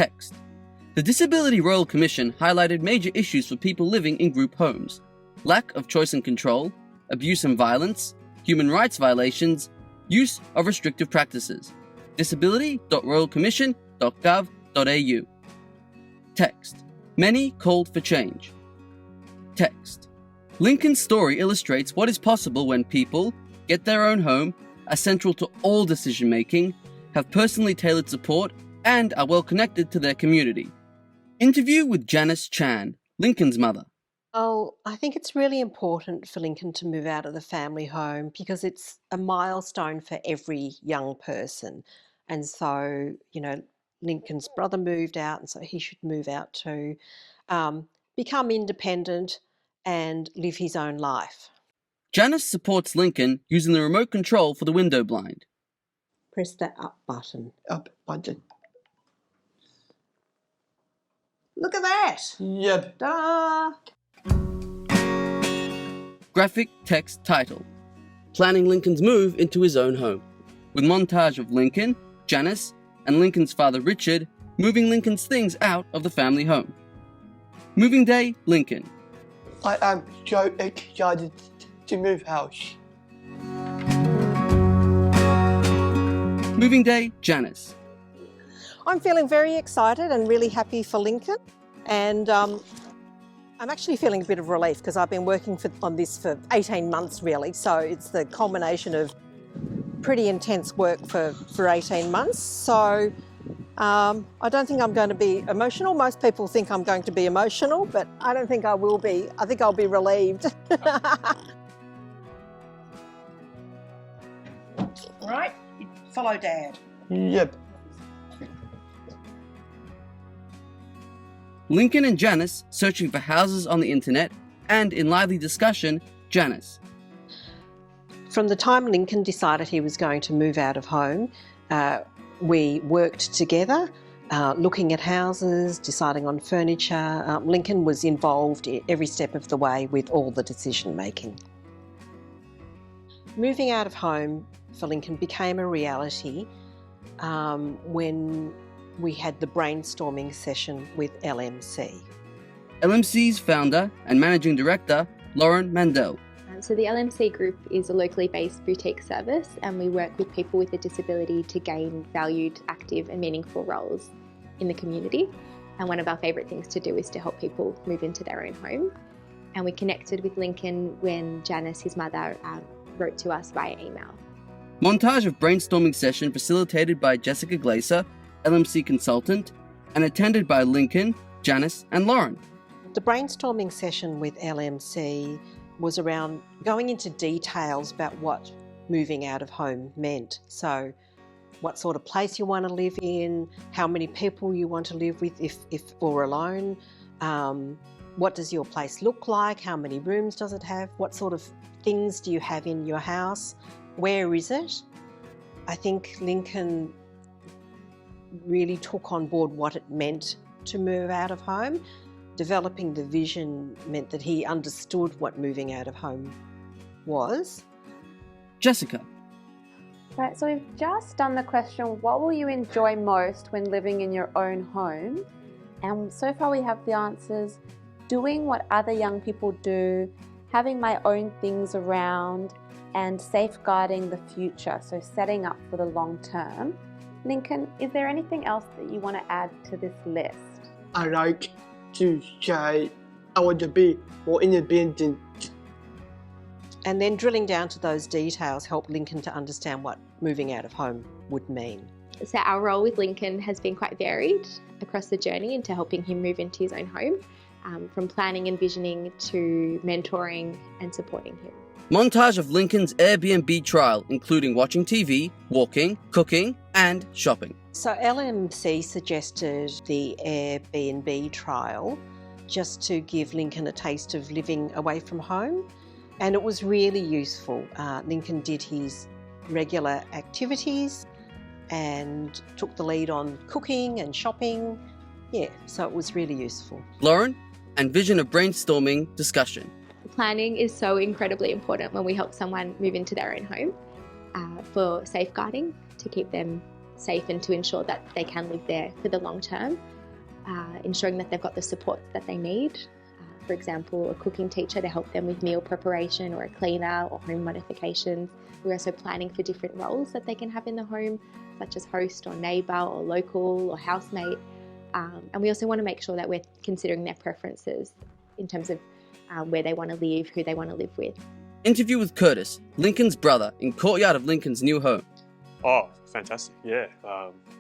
Text. The Disability Royal Commission highlighted major issues for people living in group homes: lack of choice and control, abuse and violence, human rights violations, use of restrictive practices. disability.royalcommission.gov.au. Text. Many called for change. Text. Lincoln's story illustrates what is possible when people get their own home, are central to all decision-making, have personally tailored support, and are well connected to their community. Interview with Janice Chan, Lincoln's mother. Oh, I think it's really important for Lincoln to move out of the family home because it's a milestone for every young person. And so, Lincoln's brother moved out, and so he should move out too. Become independent and live his own life. Janice supports Lincoln using the remote control for the window blind. Press that up button. Up button. Look at that! Yep. Ta-da! Graphic text title: Planning Lincoln's move into his own home, with montage of Lincoln, Janice, and Lincoln's father Richard moving Lincoln's things out of the family home. Moving day, Lincoln. I am so excited to move house. Moving day, Janice. I'm feeling very excited and really happy for Lincoln, and I'm actually feeling a bit of relief because I've been working on this for 18 months really, so it's the culmination of pretty intense work for 18 months. So I don't think I'm going to be emotional. Most people think I'm going to be emotional, but I don't think I will be. I think I'll be relieved. Right, follow Dad. Yep. Lincoln and Janice searching for houses on the internet, and in lively discussion, Janice. From the time Lincoln decided he was going to move out of home, we worked together, looking at houses, deciding on furniture. Lincoln was involved every step of the way with all the decision making. Moving out of home for Lincoln became a reality when we had the brainstorming session with LMC. LMC's founder and managing director, Lauren Mandel. So the LMC Group is a locally based boutique service, and we work with people with a disability to gain valued, active and meaningful roles in the community. And one of our favourite things to do is to help people move into their own home. And we connected with Lincoln when Janice, his mother, wrote to us via email. Montage of brainstorming session facilitated by Jessica Glaser, LMC consultant, and attended by Lincoln, Janice and Lauren. The brainstorming session with LMC was around going into details about what moving out of home meant. So what sort of place you want to live in, how many people you want to live with if or alone, what does your place look like, how many rooms does it have, what sort of things do you have in your house, where is it? I think Lincoln really took on board what it meant to move out of home. Developing the vision meant that he understood what moving out of home was. Jessica. Right, so we've just done the question, what will you enjoy most when living in your own home? And so far we have the answers: doing what other young people do, having my own things around, and safeguarding the future, so setting up for the long term. Lincoln, is there anything else that you want to add to this list? I like to say I want to be more independent. And then drilling down to those details helped Lincoln to understand what moving out of home would mean. So our role with Lincoln has been quite varied across the journey into helping him move into his own home, from planning and visioning to mentoring and supporting him. Montage of Lincoln's Airbnb trial, including watching TV, walking, cooking, and shopping. So LMC suggested the Airbnb trial just to give Lincoln a taste of living away from home, and it was really useful. Lincoln did his regular activities and took the lead on cooking and shopping. Yeah, so it was really useful. Lauren, and vision of brainstorming discussion. Planning is so incredibly important when we help someone move into their own home, for safeguarding, to keep them safe and to ensure that they can live there for the long term, ensuring that they've got the support that they need. For example, a cooking teacher to help them with meal preparation, or a cleaner, or home modifications. We're also planning for different roles that they can have in the home, such as host or neighbour or local or housemate. And we also want to make sure that we're considering their preferences in terms of where they want to live, who they want to live with. Interview with Curtis, Lincoln's brother, in courtyard of Lincoln's new home. Oh, fantastic, yeah.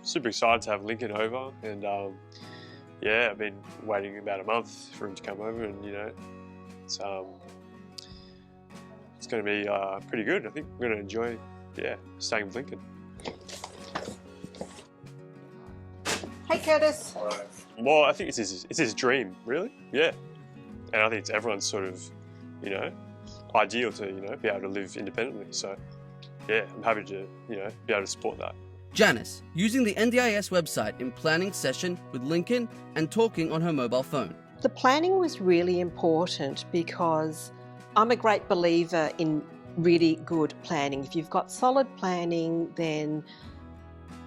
Super excited to have Lincoln over, and yeah, I've been waiting about a month for him to come over, and it's going to be pretty good. I think we're going to enjoy, staying with Lincoln. Hey, Curtis. Well, I think it's his dream, really, yeah. And I think it's everyone's sort of, ideal to, be able to live independently. So, yeah, I'm happy to, be able to support that. Janice, using the NDIS website in planning session with Lincoln and talking on her mobile phone. The planning was really important because I'm a great believer in really good planning. If you've got solid planning, then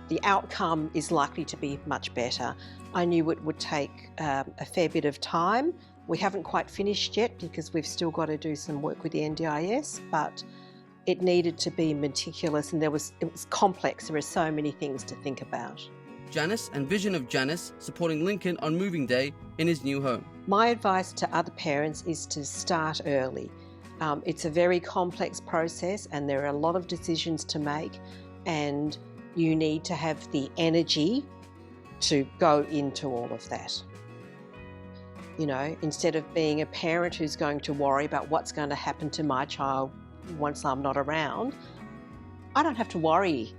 the outcome is likely to be much better. I knew it would take a fair bit of time. We haven't quite finished yet because we've still got to do some work with the NDIS, but it needed to be meticulous, and it was complex. There are so many things to think about. Janice and vision of Janice supporting Lincoln on moving day in his new home. My advice to other parents is to start early. It's a very complex process, and there are a lot of decisions to make, and you need to have the energy to go into all of that. Instead of being a parent who's going to worry about what's going to happen to my child once I'm not around, I don't have to worry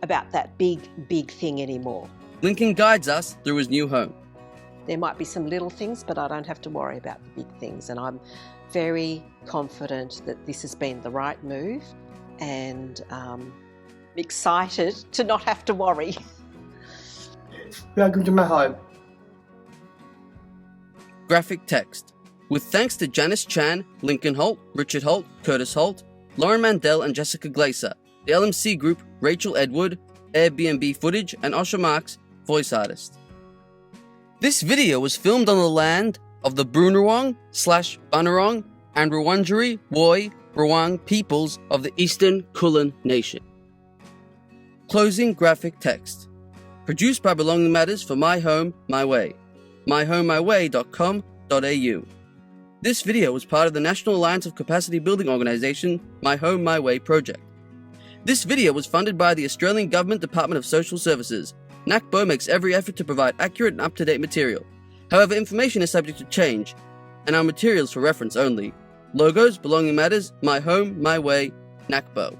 about that big thing anymore. Lincoln guides us through his new home. There might be some little things, but I don't have to worry about the big things, and I'm very confident that this has been the right move, and excited to not have to worry. Welcome to my home. Graphic text. With thanks to Janice Chan, Lincoln Holt, Richard Holt, Curtis Holt, Lauren Mandel and Jessica Glaser, the LMC Group, Rachel Edward, Airbnb footage, and Osher Marks, voice artist. This video was filmed on the land of the Boonwurrung/Bunurong and Wurundjeri Woi Wurrung peoples of the Eastern Kulin Nation. Closing graphic text. Produced by Belonging Matters for My Home, My Way. myhomemyway.com.au. This video was part of the National Alliance of Capacity Building Organisation My Home, My Way project. This video was funded by the Australian Government Department of Social Services. NACBO makes every effort to provide accurate and up-to-date material. However, information is subject to change, and our materials for reference only. Logos, Belonging Matters, My Home, My Way, NACBO.